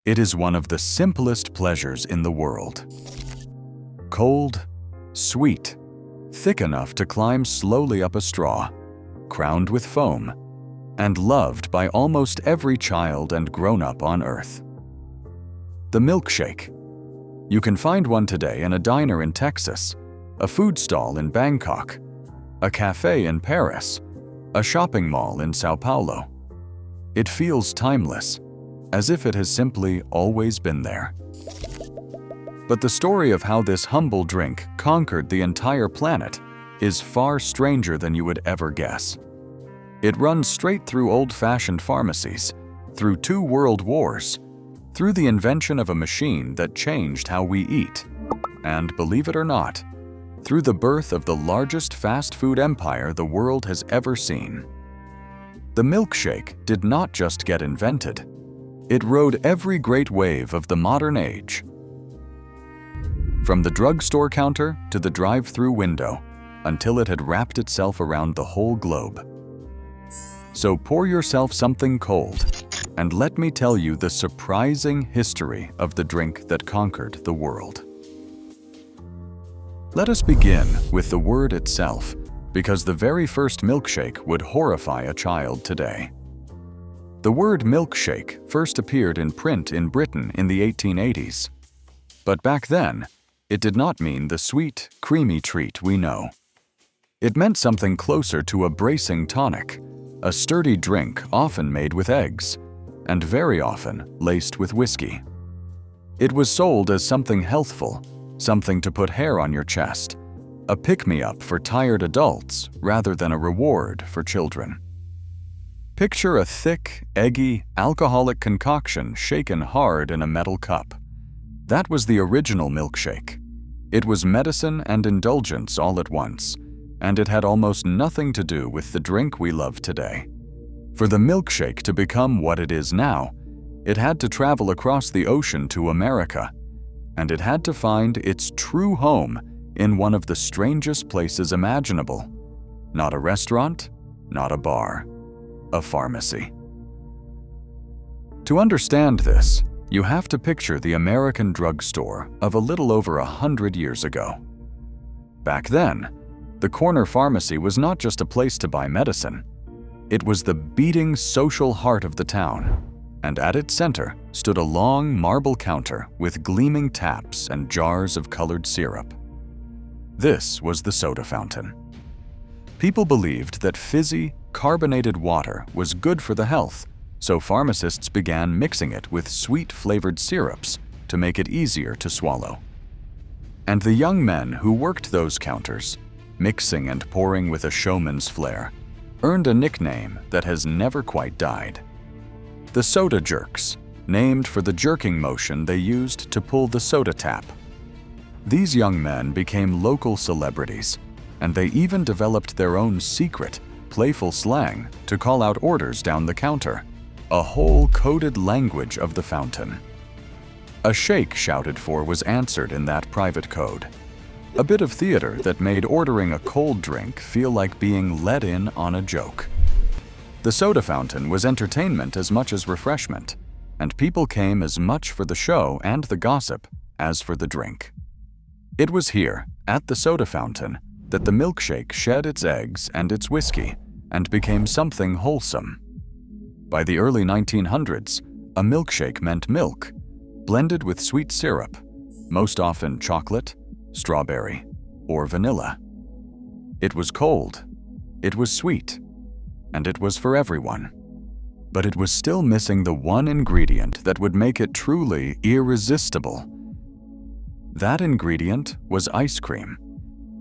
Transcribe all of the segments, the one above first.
It is one of the simplest pleasures in the world. Cold, sweet, thick enough to climb slowly up a straw, crowned with foam, and loved by almost every child and grown-up on Earth. The milkshake. You can find one today in a diner in Texas, a food stall in Bangkok, a cafe in Paris, a shopping mall in Sao Paulo. It feels timeless, as if it has simply always been there. But the story of how this humble drink conquered the entire planet is far stranger than you would ever guess. It runs straight through old-fashioned pharmacies, through 2 world wars, through the invention of a machine that changed how we eat, and believe it or not, through the birth of the largest fast food empire the world has ever seen. The milkshake did not just get invented. It rode every great wave of the modern age. From the drugstore counter to the drive-through window, until it had wrapped itself around the whole globe. So pour yourself something cold, and let me tell you the surprising history of the drink that conquered the world. Let us begin with the word itself, because the very first milkshake would horrify a child today. The word milkshake first appeared in print in Britain in the 1880s. But back then, it did not mean the sweet, creamy treat we know. It meant something closer to a bracing tonic, a sturdy drink often made with eggs, and very often laced with whiskey. It was sold as something healthful, something to put hair on your chest, a pick-me-up for tired adults rather than a reward for children. Picture a thick, eggy, alcoholic concoction shaken hard in a metal cup. That was the original milkshake. It was medicine and indulgence all at once, and it had almost nothing to do with the drink we love today. For the milkshake to become what it is now, it had to travel across the ocean to America, and it had to find its true home in one of the strangest places imaginable. Not a restaurant, not a bar. A pharmacy. To understand this, you have to picture the American drugstore of a little over 100 years ago. Back then, the corner pharmacy was not just a place to buy medicine. It was the beating social heart of the town, and at its center stood a long marble counter with gleaming taps and jars of colored syrup. This was the soda fountain. People believed that fizzy, carbonated water was good for the health, so pharmacists began mixing it with sweet-flavored syrups to make it easier to swallow. And the young men who worked those counters, mixing and pouring with a showman's flair, earned a nickname that has never quite died. The soda jerks, named for the jerking motion they used to pull the soda tap. These young men became local celebrities, and they even developed their own secret, playful slang to call out orders down the counter, a whole coded language of the fountain. A shake shouted for was answered in that private code, a bit of theater that made ordering a cold drink feel like being let in on a joke. The soda fountain was entertainment as much as refreshment, and people came as much for the show and the gossip as for the drink. It was here, at the soda fountain, that the milkshake shed its eggs and its whiskey and became something wholesome. By the early 1900s, a milkshake meant milk, blended with sweet syrup, most often chocolate, strawberry, or vanilla. It was cold, it was sweet, and it was for everyone. But it was still missing the one ingredient that would make it truly irresistible. That ingredient was ice cream.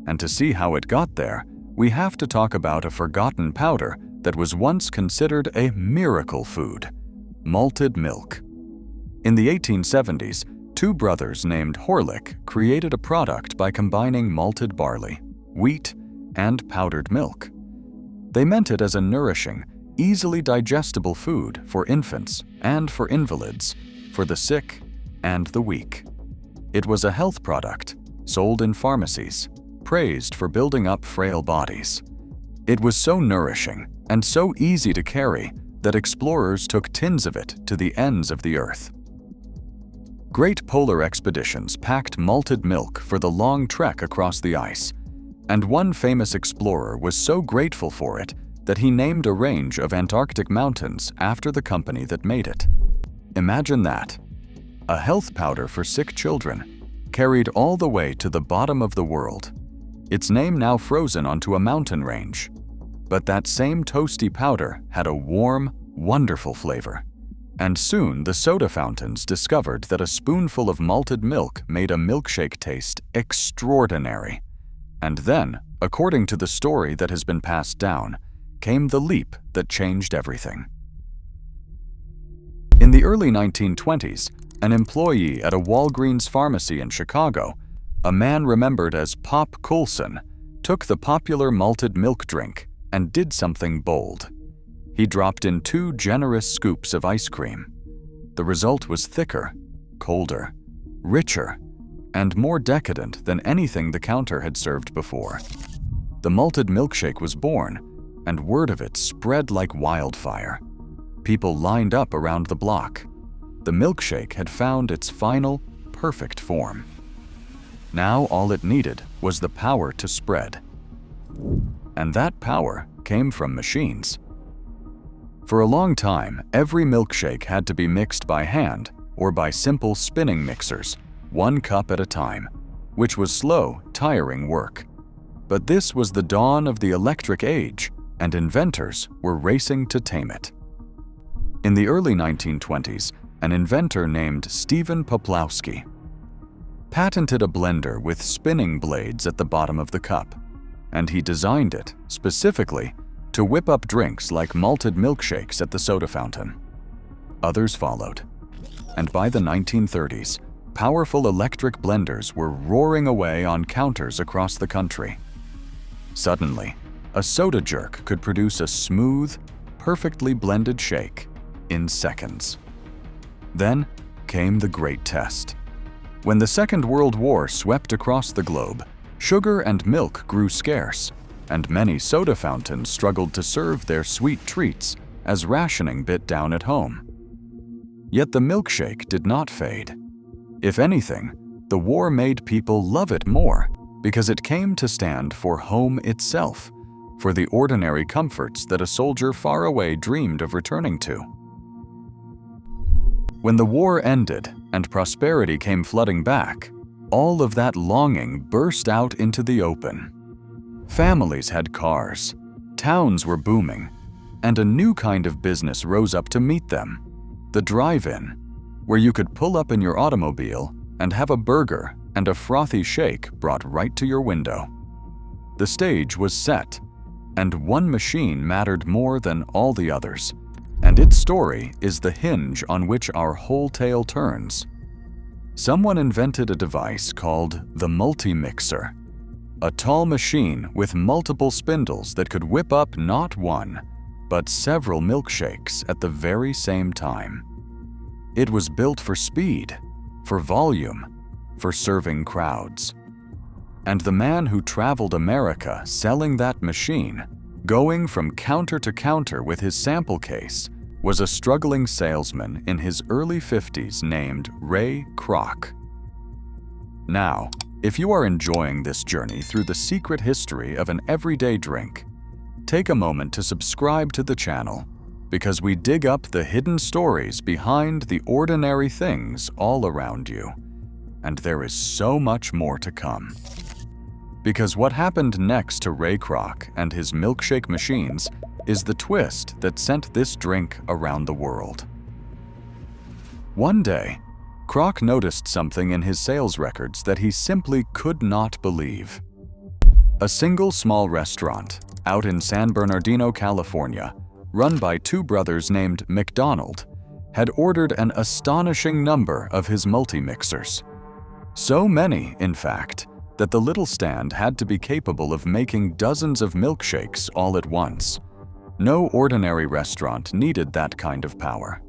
And to see how it got there, we have to talk about a forgotten powder that was once considered a miracle food: malted milk. In the 1870s, 2 brothers named Horlick created a product by combining malted barley, wheat, and powdered milk. They meant it as a nourishing, easily digestible food for infants and for invalids, for the sick and the weak. It was a health product, sold in pharmacies, praised for building up frail bodies. It was so nourishing and so easy to carry that explorers took tins of it to the ends of the earth. Great polar expeditions packed malted milk for the long trek across the ice, and one famous explorer was so grateful for it that he named a range of Antarctic mountains after the company that made it. Imagine that. A health powder for sick children, carried all the way to the bottom of the world. Its name now frozen onto a mountain range. But that same toasty powder had a warm, wonderful flavor. And soon the soda fountains discovered that a spoonful of malted milk made a milkshake taste extraordinary. And then, according to the story that has been passed down, came the leap that changed everything. In the early 1920s, an employee at a Walgreens pharmacy in Chicago, a man remembered as Pop Coulson, took the popular malted milk drink and did something bold. He dropped in 2 generous scoops of ice cream. The result was thicker, colder, richer, and more decadent than anything the counter had served before. The malted milkshake was born, and word of it spread like wildfire. People lined up around the block. The milkshake had found its final, perfect form. Now all it needed was the power to spread. And that power came from machines. For a long time, every milkshake had to be mixed by hand or by simple spinning mixers, 1 cup at a time, which was slow, tiring work. But this was the dawn of the electric age, and inventors were racing to tame it. In the early 1920s, an inventor named Stephen Poplawski patented a blender with spinning blades at the bottom of the cup, and he designed it specifically to whip up drinks like malted milkshakes at the soda fountain. Others followed, and by the 1930s, powerful electric blenders were roaring away on counters across the country. Suddenly, a soda jerk could produce a smooth, perfectly blended shake in seconds. Then came the great test. When the Second World War swept across the globe, sugar and milk grew scarce, and many soda fountains struggled to serve their sweet treats as rationing bit down at home. Yet the milkshake did not fade. If anything, the war made people love it more because it came to stand for home itself, for the ordinary comforts that a soldier far away dreamed of returning to. When the war ended and prosperity came flooding back, all of that longing burst out into the open. Families had cars, towns were booming, and a new kind of business rose up to meet them: the drive-in, where you could pull up in your automobile and have a burger and a frothy shake brought right to your window. The stage was set, and one machine mattered more than all the others, and its story is the hinge on which our whole tale turns. Someone invented a device called the Multimixer, a tall machine with multiple spindles that could whip up not one, but several milkshakes at the very same time. It was built for speed, for volume, for serving crowds. And the man who traveled America selling that machine, going from counter to counter with his sample case, was a struggling salesman in his early 50s named Ray Kroc. Now, if you are enjoying this journey through the secret history of an everyday drink, take a moment to subscribe to the channel, because we dig up the hidden stories behind the ordinary things all around you. And there is so much more to come. Because what happened next to Ray Kroc and his milkshake machines is the twist that sent this drink around the world. One day, Kroc noticed something in his sales records that he simply could not believe. A single small restaurant out in San Bernardino, California, run by 2 brothers named McDonald, had ordered an astonishing number of his multi-mixers. So many, in fact, that the little stand had to be capable of making dozens of milkshakes all at once. No ordinary restaurant needed that kind of power.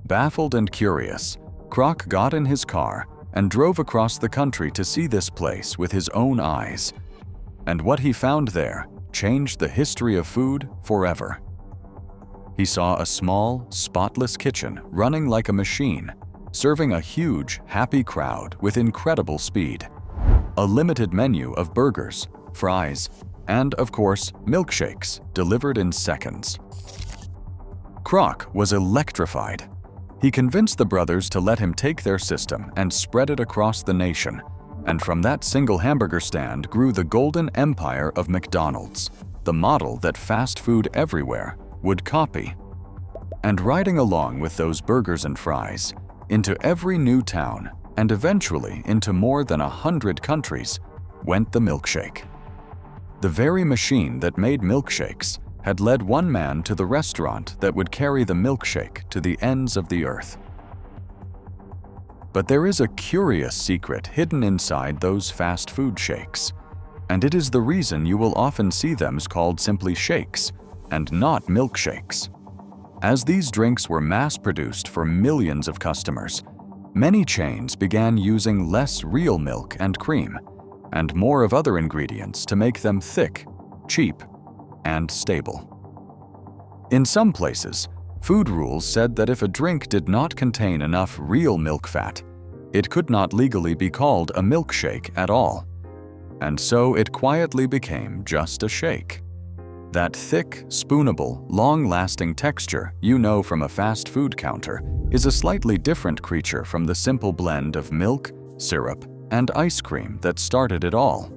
Baffled and curious, Kroc got in his car and drove across the country to see this place with his own eyes. And what he found there changed the history of food forever. He saw a small, spotless kitchen running like a machine, serving a huge, happy crowd with incredible speed. A limited menu of burgers, fries, and, of course, milkshakes delivered in seconds. Kroc was electrified. He convinced the brothers to let him take their system and spread it across the nation, and from that single hamburger stand grew the golden empire of McDonald's, the model that fast food everywhere would copy. And riding along with those burgers and fries, into every new town, and eventually into more than 100 countries, went the milkshake. The very machine that made milkshakes had led one man to the restaurant that would carry the milkshake to the ends of the earth. But there is a curious secret hidden inside those fast food shakes, and it is the reason you will often see them called simply shakes and not milkshakes. As these drinks were mass-produced for millions of customers, many chains began using less real milk and cream and more of other ingredients to make them thick, cheap, and stable. In some places, food rules said that if a drink did not contain enough real milk fat, it could not legally be called a milkshake at all, and so it quietly became just a shake. That thick, spoonable, long-lasting texture you know from a fast food counter is a slightly different creature from the simple blend of milk, syrup, and ice cream that started it all.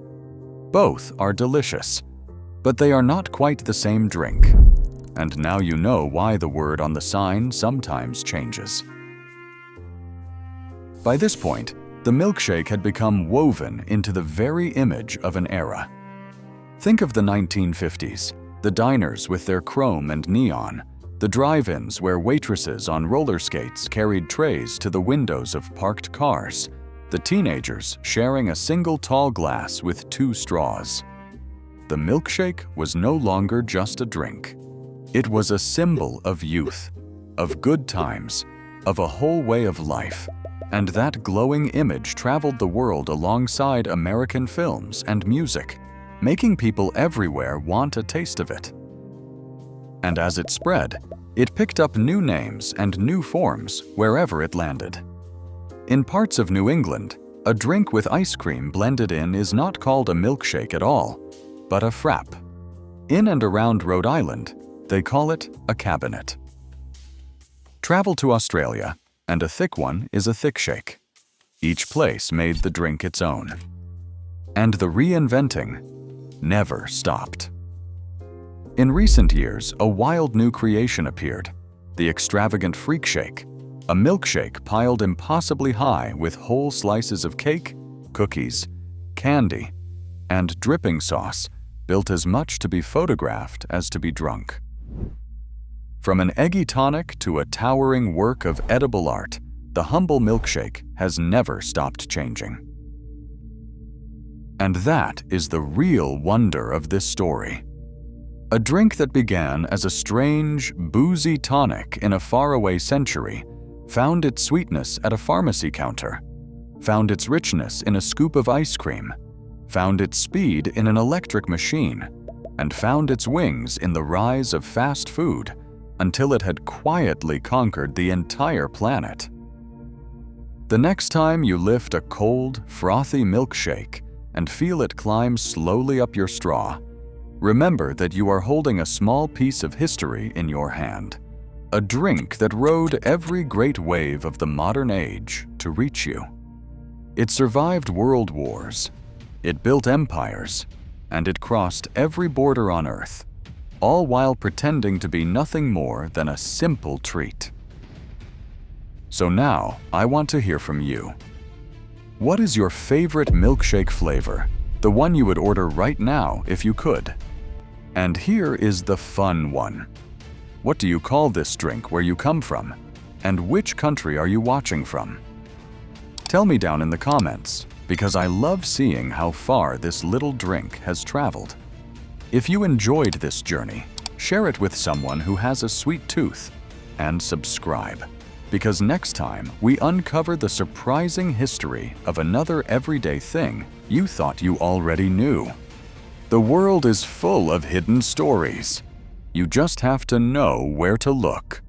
Both are delicious, but they are not quite the same drink. And now you know why the word on the sign sometimes changes. By this point, the milkshake had become woven into the very image of an era. Think of the 1950s, the diners with their chrome and neon, the drive-ins where waitresses on roller skates carried trays to the windows of parked cars, the teenagers sharing a single tall glass with 2 straws. The milkshake was no longer just a drink. It was a symbol of youth, of good times, of a whole way of life, and that glowing image traveled the world alongside American films and music, making people everywhere want a taste of it. And as it spread, it picked up new names and new forms wherever it landed. In parts of New England, a drink with ice cream blended in is not called a milkshake at all, but a Frappe. In and around Rhode Island, they call it a cabinet. Travel to Australia, and a thick one is a thick shake. Each place made the drink its own. And the reinventing never stopped. In recent years, a wild new creation appeared, the extravagant Freakshake, a milkshake piled impossibly high with whole slices of cake, cookies, candy, and dripping sauce built as much to be photographed as to be drunk. From an eggy tonic to a towering work of edible art, the humble milkshake has never stopped changing. And that is the real wonder of this story. A drink that began as a strange, boozy tonic in a faraway century found its sweetness at a pharmacy counter, found its richness in a scoop of ice cream, found its speed in an electric machine, and found its wings in the rise of fast food until it had quietly conquered the entire planet. The next time you lift a cold, frothy milkshake and feel it climb slowly up your straw, remember that you are holding a small piece of history in your hand, a drink that rode every great wave of the modern age to reach you. It survived world wars, it built empires, and it crossed every border on Earth, all while pretending to be nothing more than a simple treat. So now, I want to hear from you. What is your favorite milkshake flavor, the one you would order right now if you could? And here is the fun one. What do you call this drink where you come from? And which country are you watching from? Tell me down in the comments, because I love seeing how far this little drink has traveled. If you enjoyed this journey, share it with someone who has a sweet tooth, and subscribe, because next time we uncover the surprising history of another everyday thing you thought you already knew. The world is full of hidden stories. You just have to know where to look.